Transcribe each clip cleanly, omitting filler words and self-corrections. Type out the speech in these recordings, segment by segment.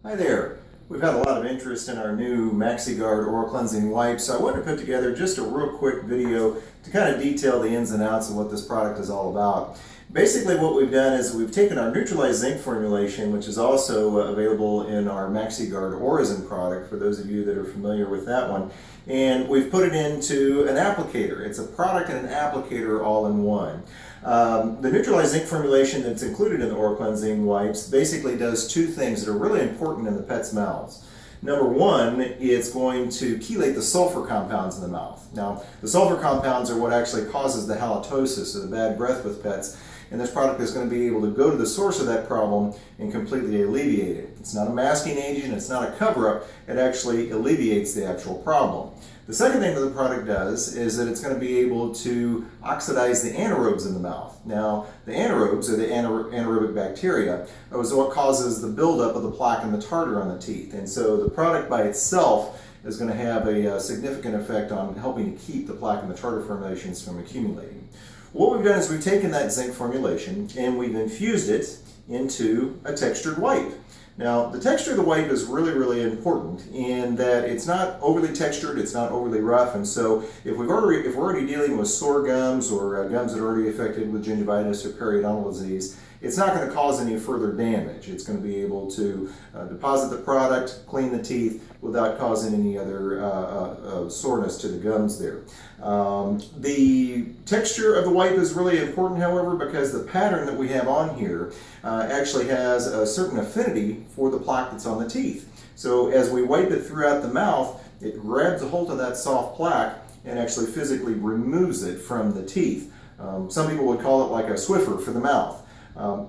Hi there. We've had a lot of interest in our new MAXI oral cleansing wipes, so I wanted to put together just a real quick video to kind of detail the ins and outs of what this product is all about. Basically what we've done is we've taken our neutralized zinc formulation, which is also available in our MAXI Orezin product for those of you that are familiar with that one, and we've put it into an applicator. It's a product and an applicator all in one. The neutralized zinc formulation that's included in the oral cleansing wipes basically does two things that are really important in the pet's mouths. Number one, it's going to chelate the sulfur compounds in the mouth. Now, the sulfur compounds are what actually causes the halitosis, or the bad breath with pets, and this product is going to be able to go to the source of that problem and completely alleviate it. It's not a masking agent, it's not a cover-up, it actually alleviates the actual problem. The second thing that the product does is that it's going to be able to oxidize the anaerobes in the mouth. Now, the anaerobes, or the anaerobic bacteria, is what causes the buildup of the plaque and the tartar on the teeth. And so the product by itself is going to have a significant effect on helping to keep the plaque and the tartar formations from accumulating. What we've done is we've taken that zinc formulation and we've infused it into a textured wipe. Now, the texture of the wipe is really important in that it's not overly textured, it's not overly rough, and so if we're already dealing with sore gums or gums that are already affected with gingivitis or periodontal disease, it's not going to cause any further damage. It's going to be able to deposit the product, clean the teeth without causing any other soreness to the gums there. The texture of the wipe is really important, however, because the pattern that we have on here actually has a certain affinity for the plaque that's on the teeth. So as we wipe it throughout the mouth, it grabs a hold of that soft plaque and actually physically removes it from the teeth. Some people would call it like a Swiffer for the mouth.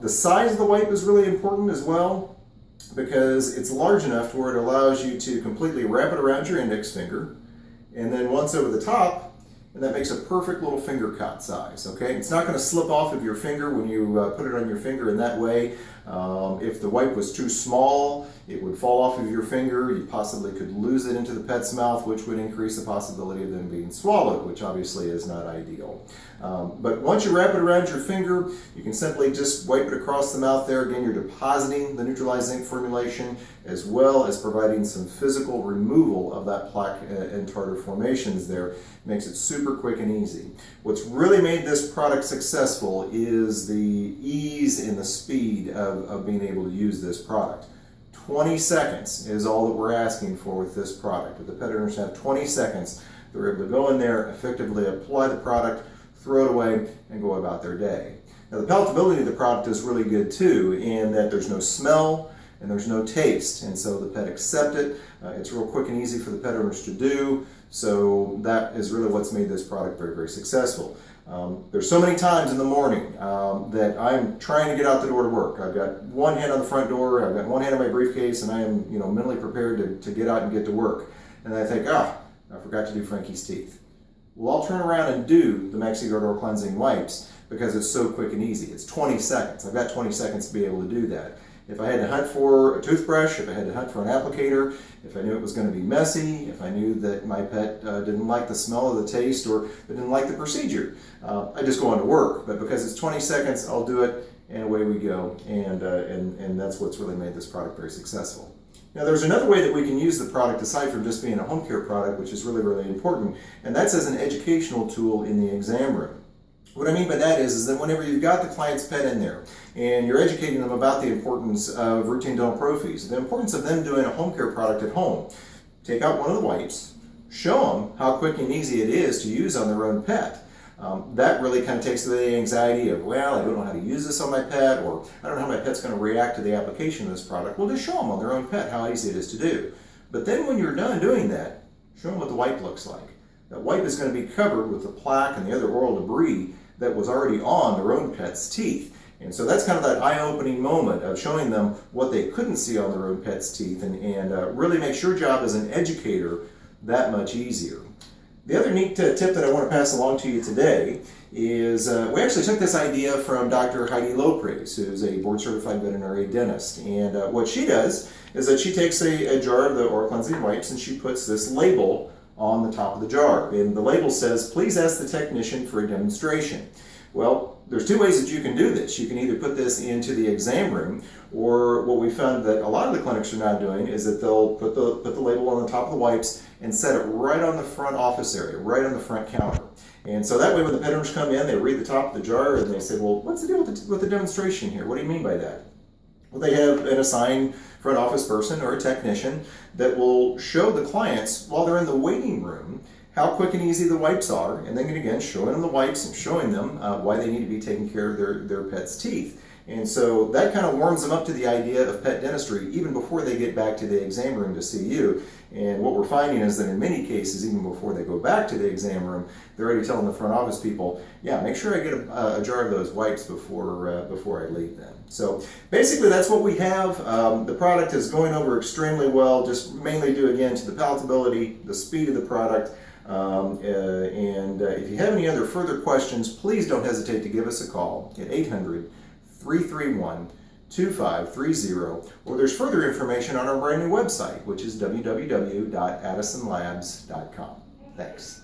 The size of the wipe is really important as well, because it's large enough to where it allows you to completely wrap it around your index finger and then once over the top, and that makes a perfect little finger cut size. Okay, it's not going to slip off of your finger when you put it on your finger in that way. If the wipe was too small, it would fall off of your finger. You possibly could lose it into the pet's mouth, which would increase the possibility of them being swallowed, which obviously is not ideal. But once you wrap it around your finger, you can simply just wipe it across the mouth there. Again, you're depositing the neutralized zinc formulation as well as providing some physical removal of that plaque and tartar formations there. Makes it super quick and easy. What's really made this product successful is the ease and the speed of being able to use this product. 20 seconds is all that we're asking for with this product. If the pet owners have 20 seconds, they're able to go in there, effectively apply the product, throw it away, and go about their day. Now, the palatability of the product is really good too, in that there's no smell and there's no taste, and so the pet accepts it. It's real quick and easy for the pet owners to do, so that is really what's made this product very successful. There's so many times in the morning that I'm trying to get out the door to work. I've got one hand on the front door, I've got one hand in my briefcase, and I am mentally prepared to get out and get to work. And I think, I forgot to do Frankie's teeth. Well, I'll turn around and do the MAXI oral cleansing wipes because it's so quick and easy. It's 20 seconds. I've got 20 seconds to be able to do that. If I had to hunt for a toothbrush, if I had to hunt for an applicator, if I knew it was going to be messy, if I knew that my pet didn't like the smell or the taste or didn't like the procedure, I just go on to work. But because it's 20 seconds, I'll do it and away we go. And that's what's really made this product very successful. Now, there's another way that we can use the product aside from just being a home care product, which is really important, and that's as an educational tool in the exam room. What I mean by that is that whenever you've got the client's pet in there and you're educating them about the importance of routine dental prophies, the importance of them doing a home care product at home, take out one of the wipes, show them how quick and easy it is to use on their own pet. That really kind of takes away the anxiety of, well, I don't know how to use this on my pet, or I don't know how my pet's going to react to the application of this product. Well, just show them on their own pet how easy it is to do. But then when you're done doing that, show them what the wipe looks like. That wipe is going to be covered with the plaque and the other oral debris that was already on their own pet's teeth. And so that's kind of that eye-opening moment of showing them what they couldn't see on their own pet's teeth, and really makes your job as an educator that much easier. The other neat tip that I want to pass along to you today is we actually took this idea from Dr. Heidi Lopraise, who's a board-certified veterinary dentist. And what she does is that she takes a jar of the oral cleansing wipes and she puts this label on the top of the jar. And the label says, "Please ask the technician for a demonstration." Well, there's two ways that you can do this. You can either put this into the exam room, or what we found that a lot of the clinics are now doing is that they'll put the label on the top of the wipes and set it right on the front office area, right on the front counter. And so that way when the pet owners come in, they read the top of the jar and they say, well, what's the deal with the demonstration here? What do you mean by that? Well, they have an assigned front office person or a technician that will show the clients while they're in the waiting room how quick and easy the wipes are, and then again showing them the wipes and showing them why they need to be taking care of their pet's teeth. And so that kind of warms them up to the idea of pet dentistry even before they get back to the exam room to see you. And what we're finding is that in many cases, even before they go back to the exam room, they're already telling the front office people, yeah, make sure I get a jar of those wipes before I leave them. So basically that's what we have. The product is going over extremely well, just mainly due again to the palatability, the speed of the product. If you have any other further questions, please don't hesitate to give us a call at 800-331-2530, or there's further information on our brand new website, which is www.addisonlabs.com. Thanks.